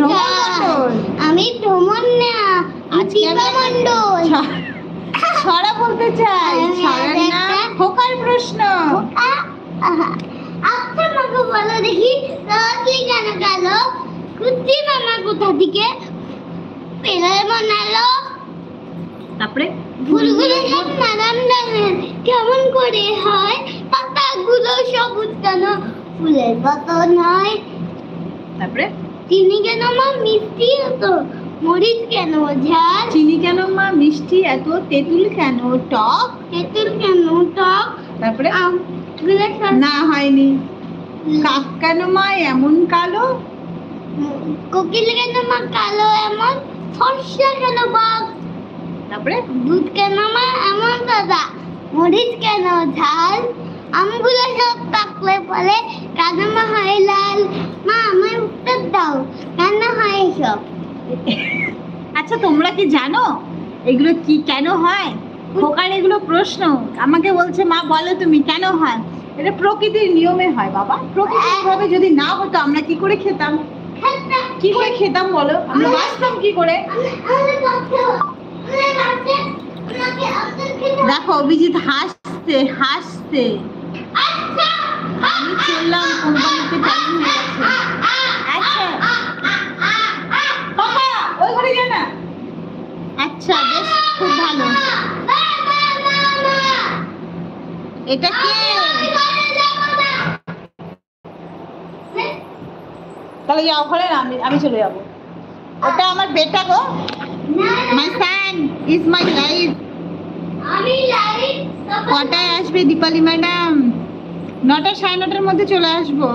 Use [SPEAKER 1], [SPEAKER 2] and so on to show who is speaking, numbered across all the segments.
[SPEAKER 1] নমস্কার।
[SPEAKER 2] আমি ভ্রমণ না,
[SPEAKER 1] আজকে আমি
[SPEAKER 2] মন্ডল।
[SPEAKER 1] ছড়া বলতে চাই। ছড়ার নাম খোকার প্রশ্ন।
[SPEAKER 2] আচ্ছা মাকে বলো দেখি, রোজই কেন গেল কুচি মামা কোথা থেকে পেলার বানালো?
[SPEAKER 1] তারপরে
[SPEAKER 2] ফুলগুলো সব নানান রঙের কেমন করে হয়? পাতাগুলো সবুজ কেন ফুলের মতো নয়?
[SPEAKER 1] তারপরে
[SPEAKER 2] চিনি কেন মা মিষ্টি হতো, মরিচ কেন ঝাল?
[SPEAKER 1] চিনি কেন মা মিষ্টি এত, তেঁতুল কেন টক?
[SPEAKER 2] তেঁতুল কেন টক?
[SPEAKER 1] তারপরে
[SPEAKER 2] আমগুলো
[SPEAKER 1] না হয়নি। কাক কেন মা এমন কালো?
[SPEAKER 2] কোকিল কেন মা কালো এমন? ফর্সা কেন বাঘ?
[SPEAKER 1] তারপরে
[SPEAKER 2] দুধ কেন মা এমন দাদা, মরিচ কেন ঝাল? আমগুলো সব পাকলে পরে কেন মা হয় লাল? মা আমার উত্তর দাও, কেন হয় এসব?
[SPEAKER 1] আচ্ছা তোমরা কি জানো এগুলো কি কেন হয়? খোকার এগুলো প্রশ্ন আমাকে বলছে মা বলো তুমি কেন হয়? এটা প্রকৃতির নিয়মে হয় বাবা। প্রকৃতির ভাবে যদি না হতো আমরা কি করে খেতাম? কি করে খেতাম বলো? আমরা বাঁচতাম কি করে? দেখো অভিজিৎ হাসছে হাসছে। আমি চললাম কোম্পানিতে টাইম হয়ে গেছে। আচ্ছা বাবা ওই ঘরে যা না। আচ্ছা বেশ খুব ভালো। এটা কে? তাহলে যাও ঘরে না, আমি চলে যাবো। ওটা আমার বেটা গো। মাই সান ইজ মাই লাইফ। কটায় আসবে দীপালি ম্যাডাম? 9টা 9:30-র মধ্যে চলে আসবো।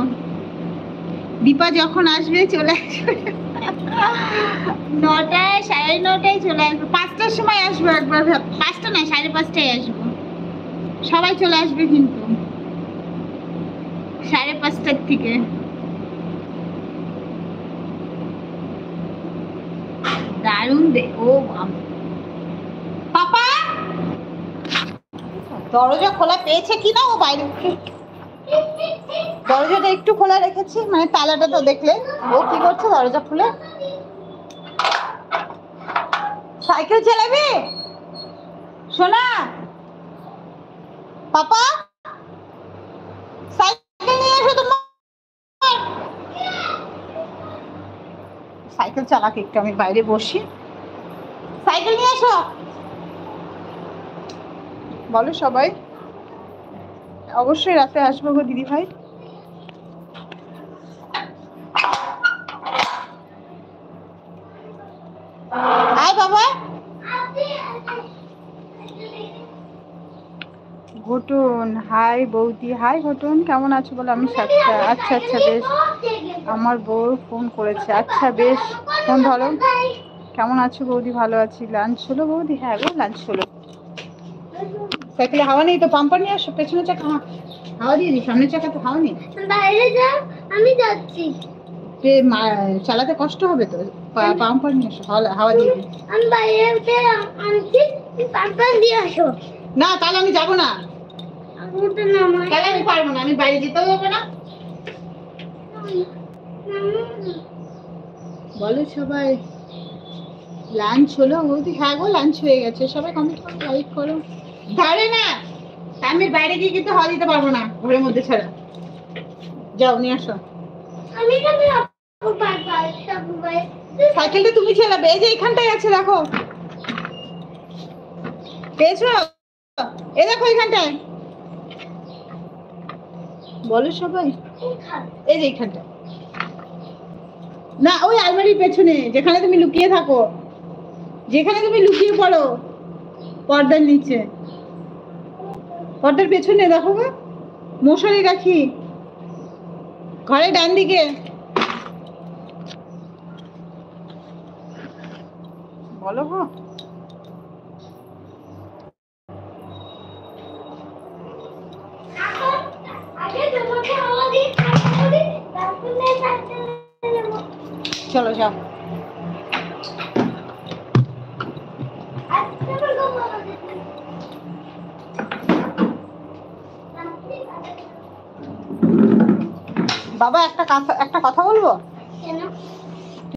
[SPEAKER 1] দীপা যখন আসবে চলে আসবে। 9টায় 9:30টায় চলে আসবো। 5টার সময় আসবো একবার। 5টা না 5:30টায় আসবো। সবাই চলে আসবে কিন্তু 5:30টার থেকে। দারুণ দে ও পাপা দরজা খোলা পেয়েছে কিনা ও বাইরে। দরজাটা একটু খোলা রেখেছি, মানে তালাটা তো দেখলে। ও কি করছে দরজা খুলে? সাইকেল চালাবে সোনা? পাপা সাইকেল নিয়ে এসো তোমার। সাইকেল চালাক একটু, আমি বাইরে বসি। সাইকেল নিয়ে এসো বলো সবাই। অবশ্যই রাতে আসবো গো দিদি ভাই। আয় বাবা। ঘটন হাই বৌদি। হাই ঘটন কেমন আছো বলো? আমি সাতটা। আচ্ছা আচ্ছা বেশ। আমার বউ ফোন করেছে। আচ্ছা বেশ ফোন ধরো। কেমন আছো বৌদি? ভালো আছি। লাঞ্চ হলো বৌদি? হ্যাঁ গো লাঞ্চ হলো। সাইকেলে হাওয়া নেই তো, পাম্পার নিয়ে আসো। পেছনের চাকা হাওয়া দিয়ে দিই, সামনের চাকা তো হাওয়া নেই।
[SPEAKER 2] বাইরে যাও, আমি যাচ্ছি।
[SPEAKER 1] চালাতে কষ্ট হবে তো, পাম্পার নিয়ে আসো, হাওয়া দিয়ে দিই।
[SPEAKER 2] আমি বাইরে আনছি, পাম্পার দিয়ে আসো।
[SPEAKER 1] না তাহলে আমি যাবো না। তাহলে আমি পারবো না, আমি বাইরে যেতেও যাবো না। বলো সবাই লাঞ্চ হলো বৌদি? হ্যাঁ গো লাঞ্চ হয়ে গেছে। সবাই কমেন্ট করো, লাইক করো। ধরে না আমি বাইরে গিয়ে কিন্তু হাওয়া দিতে পারবো না ঘরের মধ্যে ছাড়া। যাও নিয়ে আসো। সাইকেলটা তুমি চালাবে। এই যে এখানটায় আছে দেখো, পেয়েছো? এ দেখো এখানটায়। বলো সবাই এই যে এখানটা না, ওই আলমারির পেছনে যেখানে তুমি লুকিয়ে থাকো, যেখানে তুমি লুকিয়ে পড়ো পর্দার নিচে, পর্দার পেছনে দেখো গো, মশারি রাখি ঘরে ডান দিকে। বলো গো। চলো যাও। বাবা একটা কথা বলবো।